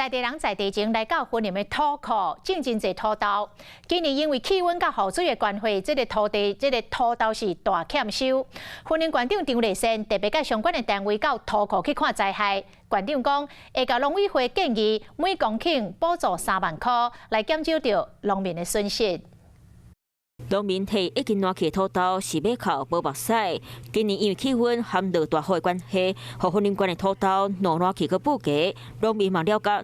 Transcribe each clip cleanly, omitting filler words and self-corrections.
内地人在地前来到云林的土库种真侪土豆。今年因为气温甲雨水的关系，这个土豆是大欠收。云林县长张丽仙特别甲相关的单位到土库去看灾害。县长讲，会甲农委会建议每公顷补助3万块，来减少着农民的损失。 农民提已经烂去的土豆是要靠无目屎。今年因为气温含落大雨的关系，和云林县的土豆弄烂去个不价，农民嘛了解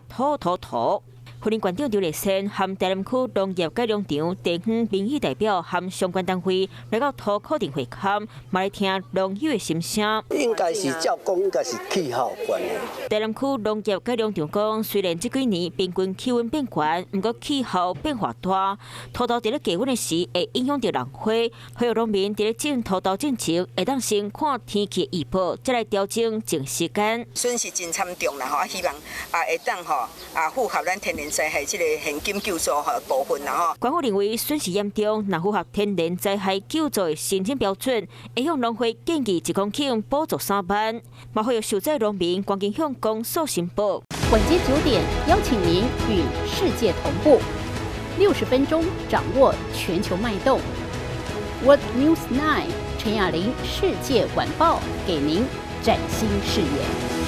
土。云林县长张丽仙和台南区农业改良场地方民意代表和相关单位来到土库定会勘，嘛来听农友的心声。应该是照讲，应该是气候关系。台南区农业改良场讲，虽然这几年平均气温变悬，不过气候变化大，土豆在咧低温的时会影响到人花，呼吁农民在咧种土豆之前，会当先看天气预报，再来调整种时间。损失真惨重啦吼，希望会当符合咱天然灾害这个现金救助部分啦吼。官府认为损失严重，若符合天然灾害救助的申请标准，会向农会建议1公顷补助3万，嘛会有受灾农民赶紧向公所申报。晚间9点，邀请您与世界同步，60分钟掌握全球脉动。What News 9，陈雅玲世界晚报给您崭新视野。